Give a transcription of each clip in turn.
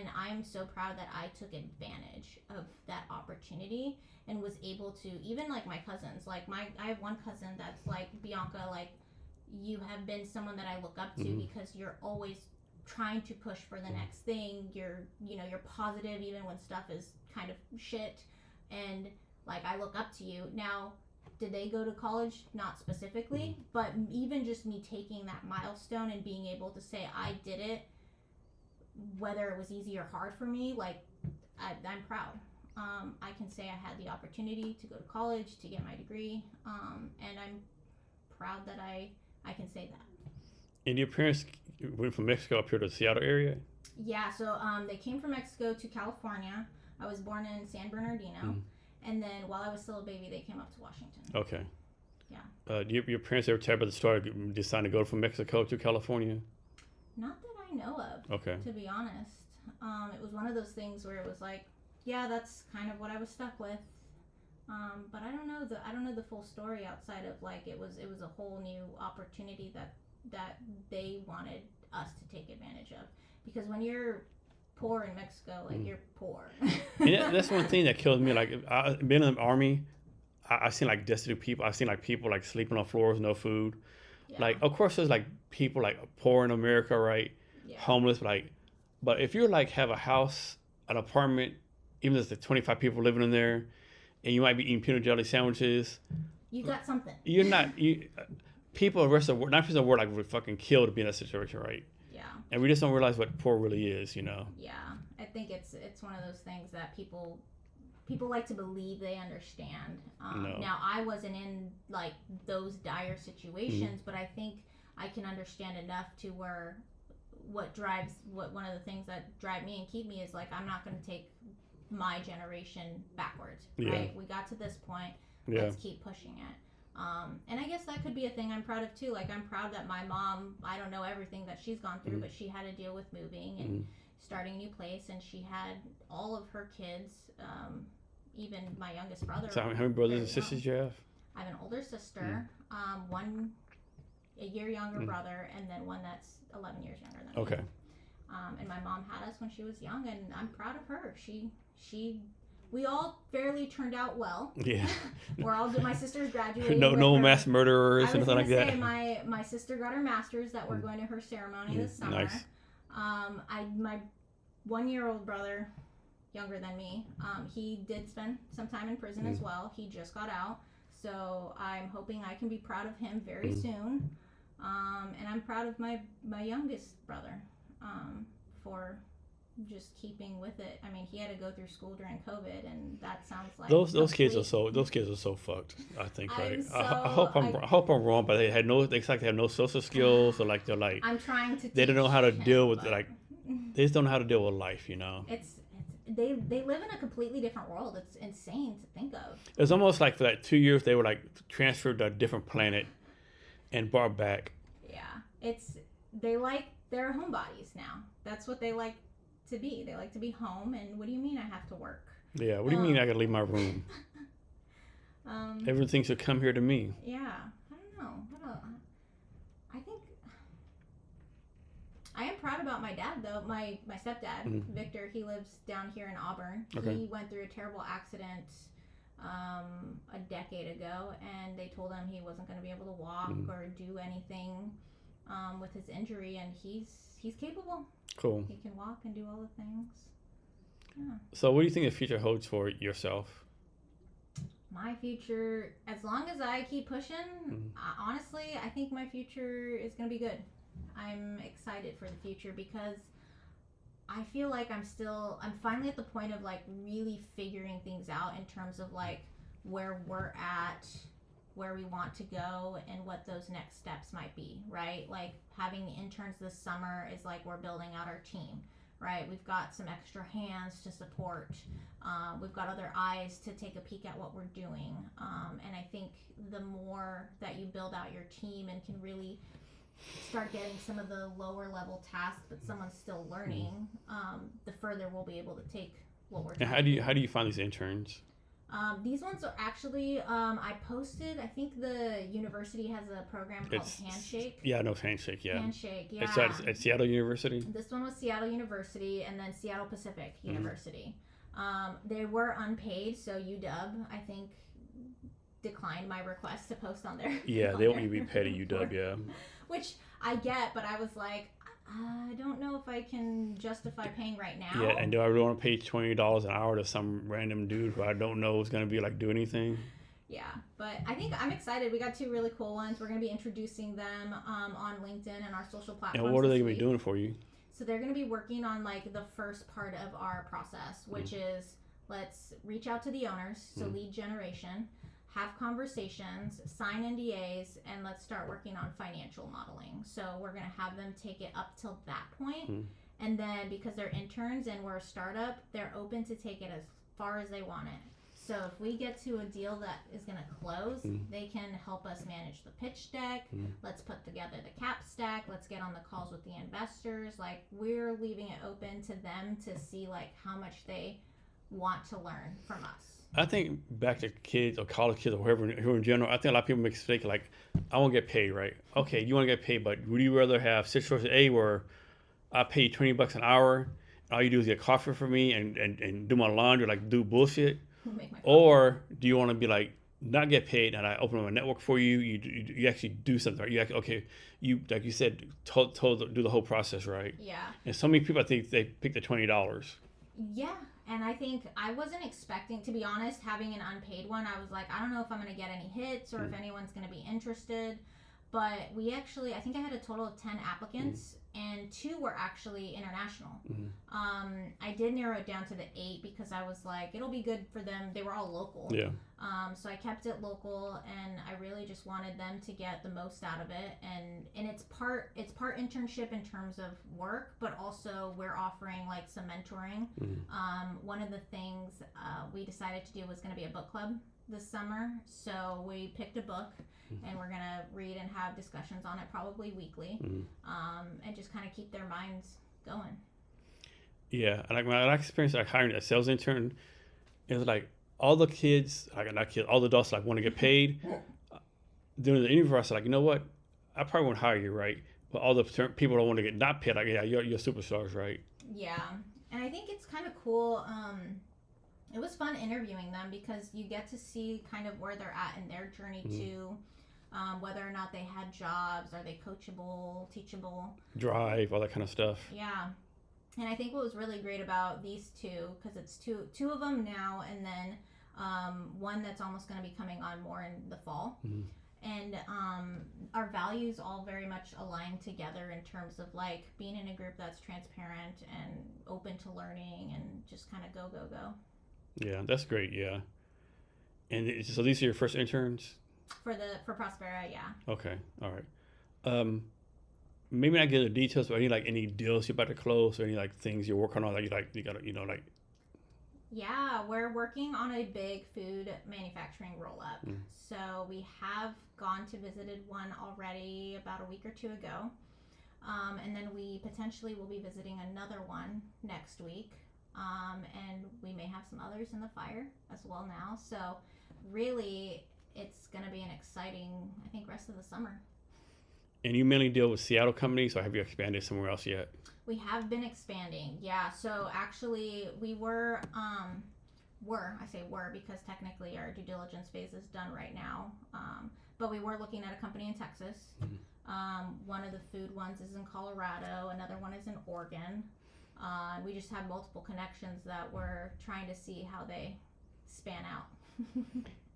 and I'm so proud that I took advantage of that opportunity and was able to, even like my cousins, like I have one cousin that's like, Bianca, like, you have been someone that I look up to because you're always trying to push for the next thing. You're positive even when stuff is kind of shit, and like, I look up to you. Now, did they go to college? Not specifically, but even just me taking that milestone and being able to say I did it, whether it was easy or hard for me, like, I'm proud. I can say I had the opportunity to go to college to get my degree, and I'm proud that I can say that. And your parents went from Mexico up here to the Seattle area? Yeah, so they came from Mexico to California. I was born in San Bernardino, and then while I was still a baby, they came up to Washington. Okay. Yeah. Your parents ever tell you about the story of deciding to go from Mexico to California? Not that I know of. Okay. To be honest, it was one of those things where it was like, yeah, that's kind of what I was stuck with. But I don't know the full story outside of like it was a whole new opportunity that they wanted us to take advantage of, because when you're poor in Mexico, like, you're poor. And that's one thing that kills me. Like, being in the army, I've seen like destitute people. I've seen like people like sleeping on floors, no food. Yeah. Like, of course, there's like people like poor in America, right? Yeah. Homeless, but if you like have a house, an apartment, even if there's 25 people living in there, and you might be eating peanut jelly sandwiches, You got something. you're not. People the rest of the world, 9% of the world, like, would fucking kill to be in that situation, right? Yeah. And we just don't realize what poor really is, Yeah, I think it's one of those things that people like to believe they understand. No. Now, I wasn't in like those dire situations, but I think I can understand enough to where one of the things that drive me and keep me is like, I'm not going to take my generation backwards. Right? We got to this point. Let's keep pushing it. And I guess that could be a thing I'm proud of too. Like, I'm proud that my mom, I don't know everything that she's gone through, but she had to deal with moving and starting a new place, and she had all of her kids, even my youngest brother. So how many brothers and sisters do you have? I have an older sister, one a year younger brother, and then one that's 11 years younger than me. Okay. And my mom had us when she was young, and I'm proud of her. We all fairly turned out well. Yeah. My sister's graduating. No with her. mass murderers, I was anything like gonna that. say my sister got her master's that we're going to her ceremony this summer. Nice. My 1-year-old brother, younger than me, he did spend some time in prison as well. He just got out, so I'm hoping I can be proud of him very soon. And I'm proud of my youngest brother for just keeping with it. I mean, he had to go through school during COVID, and that sounds like those kids are so fucked. I think, right? I hope I'm wrong, but they have no social skills, or like they're like, I'm trying to. They don't know how to deal with but they just don't know how to deal with life, you know. They live in a completely different world. It's insane to think of. It's almost like for that 2 years they were like transferred to a different planet and brought back. Yeah, they're homebodies now. That's what they like to be. They like to be home. And what do you mean I have to work? Yeah, what do you mean I gotta leave my room? Everything should come here to me. Yeah, I don't know. I think I am proud about my dad though. My stepdad, Victor. He lives down here in Auburn. Okay. He went through a terrible accident a decade ago, and they told him he wasn't going to be able to walk or do anything with his injury, and he's capable. Cool. He can walk and do all the things. Yeah. So what do you think the future holds for yourself? My future, as long as I keep pushing, honestly, I think my future is going to be good. I'm excited for the future because I feel like I'm finally at the point of like really figuring things out in terms of like where we're at, where we want to go, and what those next steps might be, right? Like having the interns this summer is like we're building out our team, right? We've got some extra hands to support. We've got other eyes to take a peek at what we're doing. And I think the more that you build out your team and can really start getting some of the lower level tasks that someone's still learning, the further we'll be able to take what we're doing. And how do you find these interns? These ones are actually, I posted, I think the university has a program called Handshake. Yeah, I know Handshake, yeah. Handshake, yeah. It's at Seattle University? This one was Seattle University and then Seattle Pacific University. They were unpaid, so UW, I think, declined my request to post on there. Yeah, they want you to be paid at UW, yeah. Which I get, but I was like, I don't know if I can justify paying right now. Yeah, and do I really want to pay $20 an hour to some random dude who I don't know is going to be like do anything? Yeah, but I think I'm excited. We got 2 really cool ones. We're going to be introducing them on LinkedIn and our social platforms. And what are they going to be doing for you? So they're going to be working on like the first part of our process, which is let's reach out to the owners, so lead generation, have conversations, sign NDAs, and let's start working on financial modeling. So we're going to have them take it up till that point. And then because they're interns and we're a startup, they're open to take it as far as they want it. So if we get to a deal that is going to close, they can help us manage the pitch deck. Let's put together the cap stack. Let's get on the calls with the investors. Like, we're leaving it open to them to see like how much they want to learn from us. I think back to kids or college kids or whoever in general, I think a lot of people make a mistake like, I want to get paid, right? Okay, you want to get paid, but would you rather have situation A where I pay you $20 an hour, and all you do is get coffee for me and do my laundry, like do bullshit? Or do you want to be like, not get paid and I open up a network for you, you actually do something, right? You actually, okay, you, like you said, do the whole process, right? Yeah. And so many people, I think they pick the $20. Yeah. And I think I wasn't expecting, to be honest, having an unpaid one. I was like, I don't know if I'm going to get any hits or if anyone's going to be interested. But we actually, I think I had a total of 10 applicants and 2 were actually international. I did narrow it down to the 8 because I was like, it'll be good for them. They were all local. Yeah. So I kept it local, and I really just wanted them to get the most out of it. And it's part internship in terms of work, but also we're offering like some mentoring. One of the things we decided to do was going to be a book club this summer. So we picked a book, and we're going to read and have discussions on it probably weekly, and just kind of keep their minds going. Yeah, and like my experience like hiring a sales intern, it was like all the kids, like not kids, all the adults like want to get paid. During the interview, I said like, you know what, I probably won't hire you, right? But all the people don't want to get not paid, like, yeah, you're superstars, right? Yeah, and I think it's kind of cool. It was fun interviewing them because you get to see kind of where they're at in their journey too. Whether or not they had jobs, are they coachable, teachable, drive, all that kind of stuff. Yeah. And I think what was really great about these 2, because it's two of them now, and then one that's almost going to be coming on more in the fall. And our values all very much align together in terms of like being in a group that's transparent and open to learning and just kind of go. Yeah, that's great. Yeah. And so these are your first interns? For Prospera, yeah. Okay, all right. Maybe not get the details, but any deals you're about to close, or any like things you're working on that you gotta like. Yeah, we're working on a big food manufacturing roll up. So we have gone to visited one already about a week or 2 ago, and then we potentially will be visiting another one next week, and we may have some others in the fire as well now. So really, it's going to be an exciting, I think, rest of the summer. And you mainly deal with Seattle companies, or have you expanded somewhere else yet? We have been expanding, yeah. So actually, we were I say were because technically our due diligence phase is done right now. But we were looking at a company in Texas. One of the food ones is in Colorado. Another one is in Oregon. We just have multiple connections that we're trying to see how they span out.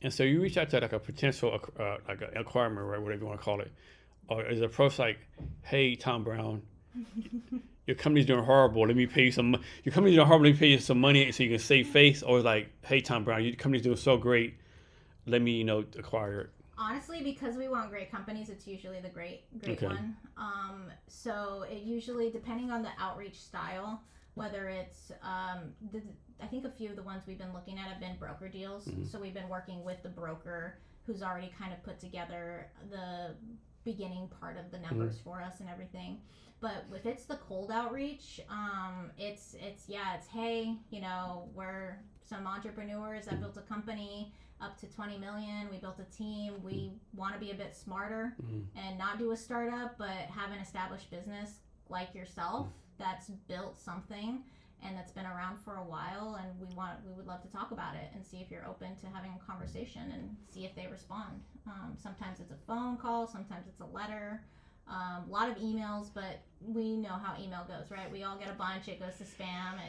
And so you reach out to like a potential like an acquirer, right, whatever you want to call it, or is the approach like, hey, Tom Brown, your company's doing horrible. Let me pay you some. Your company's doing horrible. Let me pay you some money so you can save face. Or like, hey, Tom Brown, your company's doing so great. Let me, acquire it. Honestly, because we want great companies, it's usually the great okay. one. So it usually, depending on the outreach style, whether it's, I think a few of the ones we've been looking at have been broker deals. So we've been working with the broker who's already kind of put together the beginning part of the numbers for us and everything. But if it's the cold outreach, it's hey, you know, we're some entrepreneurs that built a company up to 20 million. We built a team. We want to be a bit smarter and not do a startup, but have an established business like yourself that's built something and that's been around for a while, and we would love to talk about it and see if you're open to having a conversation and see if they respond. Sometimes it's a phone call, sometimes it's a letter, a lot of emails, but we know how email goes, right? We all get a bunch, it goes to spam.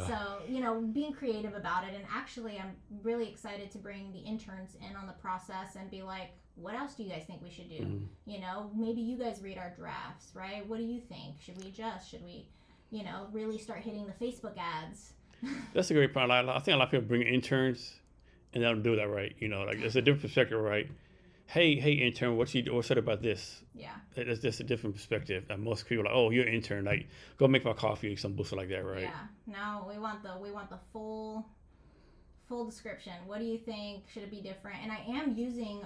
So, you know, being creative about it. And actually, I'm really excited to bring the interns in on the process and be like, what else do you guys think we should do? You know, maybe you guys read our drafts, right? What do you think? Should we adjust? Should we, you know, really start hitting the Facebook ads? That's a great point. I think a lot of people bring interns and they don't do that right. You know, like it's a different perspective, right? Hey, intern, what's that about this? Yeah. It's just a different perspective. And most people are like, oh, you're an intern, like go make my coffee, some bullshit like that, right? Yeah. No, we want the full description. What do you think? Should it be different? And I am using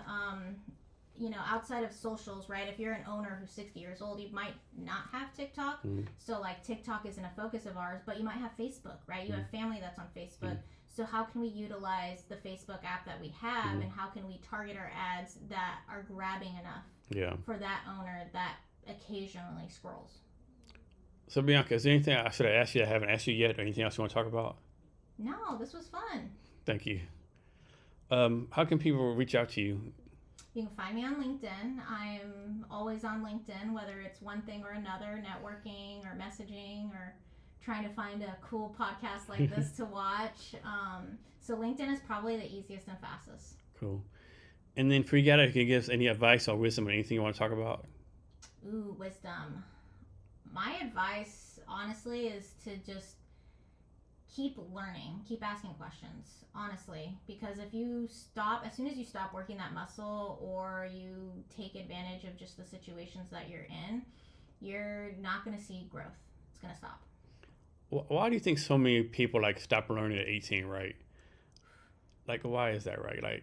you know, outside of socials, right? If you're an owner who's 60 years old, you might not have TikTok. So like TikTok isn't a focus of ours, but you might have Facebook, right? You have family that's on Facebook. So how can we utilize the Facebook app that we have, and how can we target our ads that are grabbing enough for that owner that occasionally scrolls? So Bianca, is there anything I should have asked you that I haven't asked you yet, or anything else you want to talk about? No, this was fun. Thank you. How can people reach out to you? You can find me on LinkedIn. I'm always on LinkedIn, whether it's one thing or another, networking or messaging or trying to find a cool podcast like this to watch. So LinkedIn is probably the easiest and fastest. Cool. And then for you guys, can you give us any advice or wisdom or anything you want to talk about? Ooh, wisdom. My advice, honestly, is to just keep learning, keep asking questions, honestly, because if you stop, as soon as you stop working that muscle or you take advantage of just the situations that you're in, you're not going to see growth. It's going to stop. Why do you think so many people like stop learning at 18, right? Like, why is that, right? Like,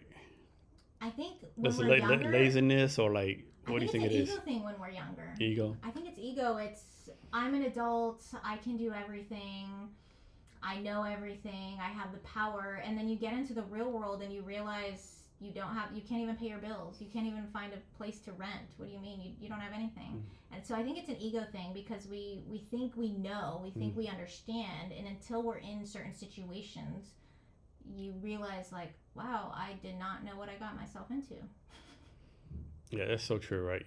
I think when is we're it younger, laziness or like, what do you think it is? It's an ego thing when we're younger. Ego? I think it's ego. It's, I'm an adult, I can do everything, I know everything, I have the power, and then you get into the real world and you realize you can't even pay your bills, you can't even find a place to rent. What do you mean? You don't have anything. And so I think it's an ego thing because we think we know, we think we understand, and until we're in certain situations, you realize like, wow, I did not know what I got myself into. Yeah, that's so true, right?